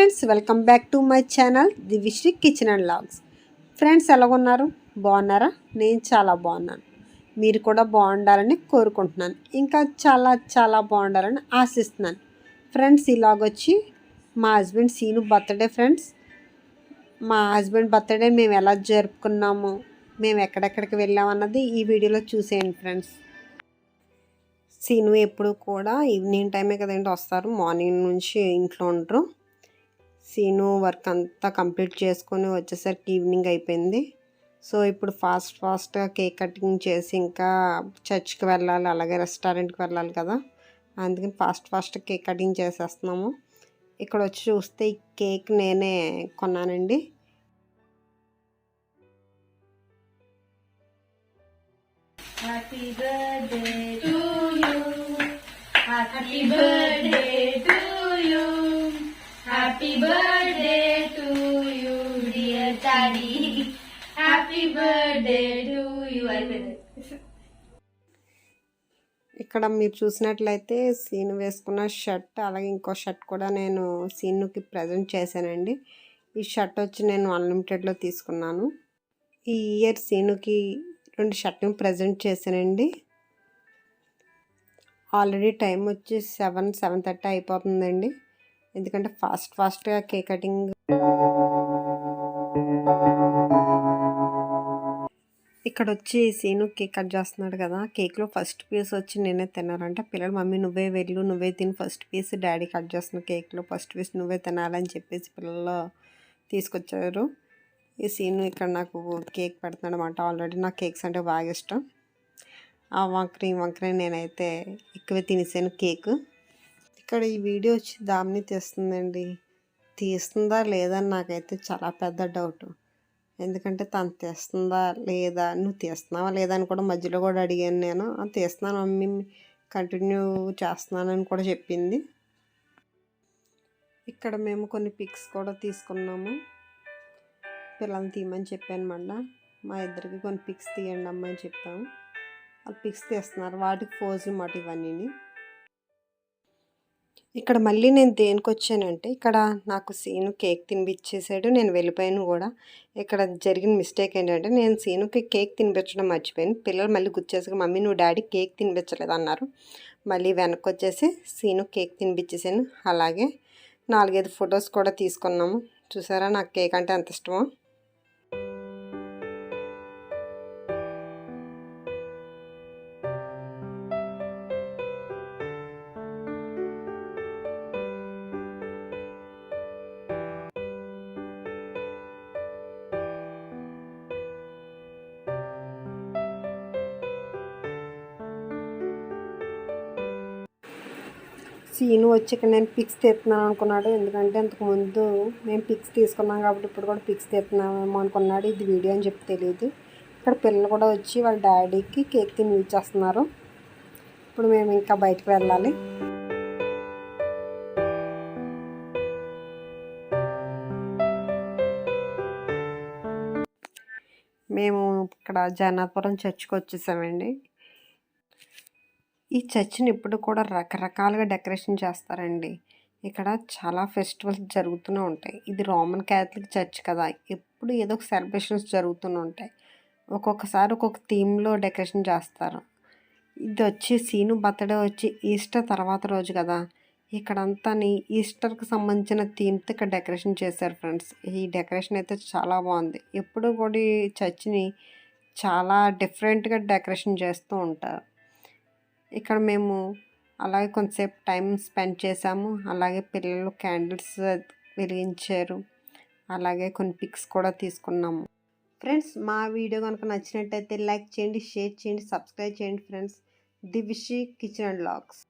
Friends, welcome back to my channel Divisri kitchen and vlogs. Friends, ఎలాగున్నారు? బాగున్నారా? నేను చాలా బాగున్నాను. మీరు కూడా బాగుండాలని కోరుకుంటున్నాను. ఇంకా చాలా చాలా బాగుండాలని ఆశిస్తున్నాను. ఫ్రెండ్స్, ఇలాగ వచ్చి మా హస్బెండ్ సీను బర్త్డే. ఫ్రెండ్స్, మా హస్బెండ్ బర్త్డే మేము ఎలా జరుపుకున్నాము, మేము ఎక్కడెక్కడికి వెళ్ళామన్నది ఈ వీడియోలో చూసేయండి. ఫ్రెండ్స్, సీను ఎప్పుడు కూడా ఈవినింగ్ టైమే కదండి వస్తారు, మార్నింగ్ నుంచి ఇంట్లో ఉండరు. సీను వర్క్ అంతా కంప్లీట్ చేసుకొని వచ్చేసరికి ఈవినింగ్ అయిపోయింది. సో ఇప్పుడు ఫాస్ట్గా కేక్ కటింగ్ చేసి ఇంకా చర్చ్కి వెళ్ళాలి, అలాగే రెస్టారెంట్కి వెళ్ళాలి కదా, అందుకని ఫాస్ట్ కేక్ కటింగ్ చేసేస్తున్నాము. ఇక్కడ వచ్చి చూస్తే ఈ కేక్ నేనే కొన్నానండి. Happy birthday to you, happy birthday to you, happy birthday to you dear daddy, happy birthday to you. ఇక్కడ మీరు చూసినట్లయితే సీను వేసుకున్న షర్ట్, అలాగే ఇంకో షర్ట్ కూడా నేను సీనుకి ప్రజెంట్ చేశానండి. ఈ షర్ట్ వచ్చి నేను అన్లిమిటెడ్లో తీసుకున్నాను. ఈ ఇయర్ సీనుకి 2 షర్ట్ని ప్రజెంట్ చేశానండి. ఆల్రెడీ టైం వచ్చి 7:30 అయిపోతుందండి, ఎందుకంటే ఫాస్ట్గా కేక్ కటింగ్. ఇక్కడ వచ్చి సీను కేక్ కట్ చేస్తున్నాడు కదా, కేక్లో ఫస్ట్ పీస్ వచ్చి నేనే తిన్నారంట. పిల్లలు మమ్మీ నువ్వే వెళ్ళు, నువ్వే తిని ఫస్ట్ పీస్, డాడీ కట్ చేస్తున్న కేక్లో ఫస్ట్ పీస్ నువ్వే తినాలని చెప్పేసి పిల్లలు తీసుకొచ్చారు. ఈ సీను ఇక్కడ నాకు కేక్ పెడుతున్నాడు అనమాట. ఆల్రెడీ నాకు కేక్స్ అంటే బాగా ఇష్టం. ఆ వంకరీ నేనైతే ఎక్కువ తినేసాను కేక్. ఇక్కడ ఈ వీడియో వచ్చి దామిని తీస్తుందండి. తీస్తుందా లేదా నాకైతే చాలా పెద్ద డౌట్, ఎందుకంటే తను తీస్తుందా లేదా, నువ్వు తీస్తున్నావా లేదా అని కూడా మధ్యలో కూడా అడిగాను నేను. తీస్తున్నాను మమ్మీ, కంటిన్యూ చేస్తున్నానని కూడా చెప్పింది. ఇక్కడ మేము కొన్ని పిక్స్ కూడా తీసుకున్నాము. పిల్లల్ని తీయమని చెప్పానమాట. మా ఇద్దరికి కొన్ని పిక్స్ తీయండి అమ్మ అని చెప్పాము. వాళ్ళు పిక్స్ తీస్తున్నారు, వాటికి ఫోజులు మాట ఇవన్నీ. ఇక్కడ మళ్ళీ నేను దేనికి వచ్చానంటే, ఇక్కడ నాకు సీను కేక్ తినిపించేసాడు, నేను వెళ్ళిపోయాను కూడా. ఇక్కడ జరిగిన మిస్టేక్ ఏంటంటే, నేను సీనుకి కేక్ తినిపించడం మర్చిపోయాను. పిల్లలు మళ్ళీ గుర్చేసాక మమ్మీ నువ్వు డాడీ కేక్ తినిపించలేదు అన్నారు. మళ్ళీ వెనక్కి వచ్చేసి సీను కేక్ తినిపించేసాను. అలాగే 4-5 ఫొటోస్ కూడా తీసుకున్నాము. చూసారా నాకు కేక్ అంటే ఎంత ఇష్టమో. సీను వచ్చి ఇక్కడ నేను పిక్స్ తీస్తున్నాను అనుకున్నాడు, ఎందుకంటే అంతకుముందు మేము పిక్స్ తీసుకున్నాం కాబట్టి ఇప్పుడు కూడా పిక్స్ తీస్తున్నామేమో అనుకున్నాడు. ఇది వీడియో అని చెప్పి తెలియదు. ఇక్కడ పిల్లలు కూడా వచ్చి వాళ్ళ డాడీకి కేక్ తినిపించేస్తున్నారు. ఇప్పుడు మేము ఇంకా బయటకు వెళ్ళాలి. మేము ఇక్కడ జగన్నాథపురం చర్చ్కి వచ్చేసామండి. ఈ చర్చిని ఇప్పుడు కూడా రకరకాలుగా డెకరేషన్ చేస్తారండి. ఇక్కడ చాలా ఫెస్టివల్స్ జరుగుతూనే ఉంటాయి. ఇది రోమన్ క్యాథలిక్ చర్చ్ కదా, ఎప్పుడు ఏదో ఒక సెలబ్రేషన్స్ జరుగుతూనే ఉంటాయి. ఒక్కొక్కసారి ఒక్కొక్క థీమ్లో డెకరేషన్ చేస్తారు. ఇది వచ్చి సీను బర్త్డే వచ్చి ఈస్టర్ తర్వాత రోజు కదా, ఇక్కడంతా ఈస్టర్కి సంబంధించిన థీమ్తో ఇక్కడ డెకరేషన్ చేశారు. ఫ్రెండ్స్, ఈ డెకరేషన్ అయితే చాలా బాగుంది. ఎప్పుడు కూడా ఈ చర్చిని చాలా డిఫరెంట్గా డెకరేషన్ చేస్తూ ఉంటారు. ఇక్కడ మేము అలాగే కొంతసేపు టైం స్పెండ్ చేసాము. అలాగే పిల్లలు క్యాండిల్స్ వెలిగించారు. అలాగే కొన్ని పిక్స్ కూడా తీసుకున్నాము. ఫ్రెండ్స్, మా వీడియో కనుక నచ్చినట్టయితే లైక్ చేయండి, షేర్ చేయండి, సబ్స్క్రైబ్ చేయండి. Friends, Divisri kitchen and vlogs.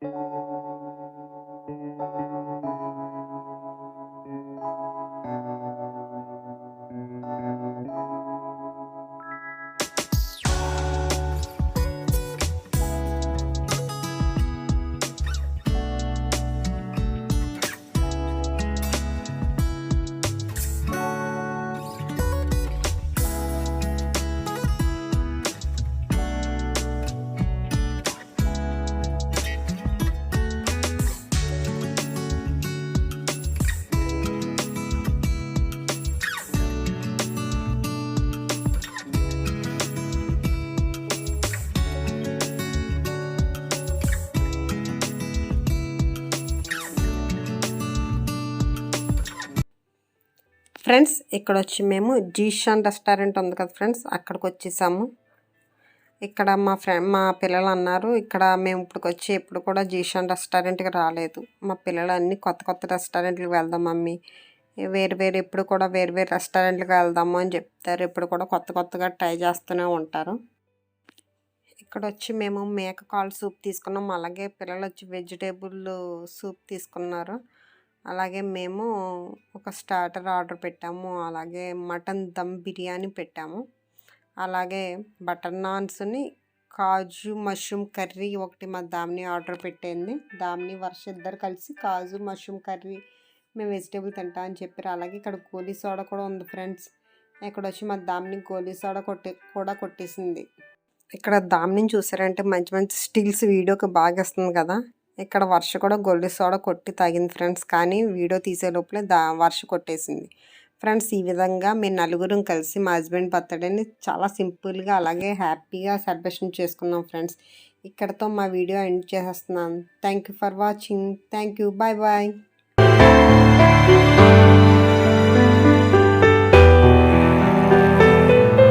Friends ఇక్కడ వచ్చి మేము జీషాన్ రెస్టారెంట్ ఉంది కదా ఫ్రెండ్స్, అక్కడికి వచ్చేసాము. ఇక్కడ మా పిల్లలు అన్నారు, ఇక్కడ మేము ఇప్పటికొచ్చి ఎప్పుడు కూడా జీషాన్ రెస్టారెంట్కి రాలేదు, మా పిల్లలు అన్నీ కొత్త కొత్త రెస్టారెంట్కి వెళ్దాం మమ్మీ, వేరు ఎప్పుడు కూడా వేరు రెస్టారెంట్కి వెళ్దాము అని చెప్తారు. ఎప్పుడు కూడా కొత్త కొత్తగా ట్రై చేస్తూనే ఉంటారు. ఇక్కడ వచ్చి మేము మేక కాల్ సూప్ తీసుకున్నాం, అలాగే పిల్లలు వచ్చి వెజిటేబుల్ సూప్ తీసుకున్నారు. అలాగే మేము ఒక స్టార్టర్ ఆర్డర్ పెట్టాము, అలాగే మటన్ దమ్ బిర్యానీ పెట్టాము, అలాగే బటర్ నాన్స్ని కాజు మష్రూమ్ కర్రీ ఒకటి మా దామిని ఆర్డర్ పెట్టింది. దామిని వర్ష ఇద్దరు కలిసి కాజు మష్రూమ్ కర్రీ మేము వెజిటేబుల్ తింటా అని చెప్పారు. అలాగే ఇక్కడ గోలీ సోడా కూడా ఉంది ఫ్రెండ్స్. ఇక్కడ వచ్చి మా దామిని గోలీ సోడా కూడా కొట్టేసింది. ఇక్కడ దామిని చూసారంటే మంచి మంచి స్టిల్స్ వీడియోకి బాగా వస్తుంది కదా. ఇక్కడ వర్ష కూడా గోలీ సోడా కొట్టి తాగింది ఫ్రెండ్స్, కానీ వీడియో తీసే లోపలే వర్ష కొట్టేసింది ఫ్రెండ్స్. ఈ విధంగా మేము నలుగురం కలిసి మా హస్బెండ్ బర్త్డేని చాలా సింపుల్గా అలాగే హ్యాపీగా సెలబ్రేషన్ చేసుకున్నాం ఫ్రెండ్స్. ఇక్కడతో మా వీడియో ఎండ్ చేసేస్తున్నాను. Thank you for watching. Thank you. Bye bye.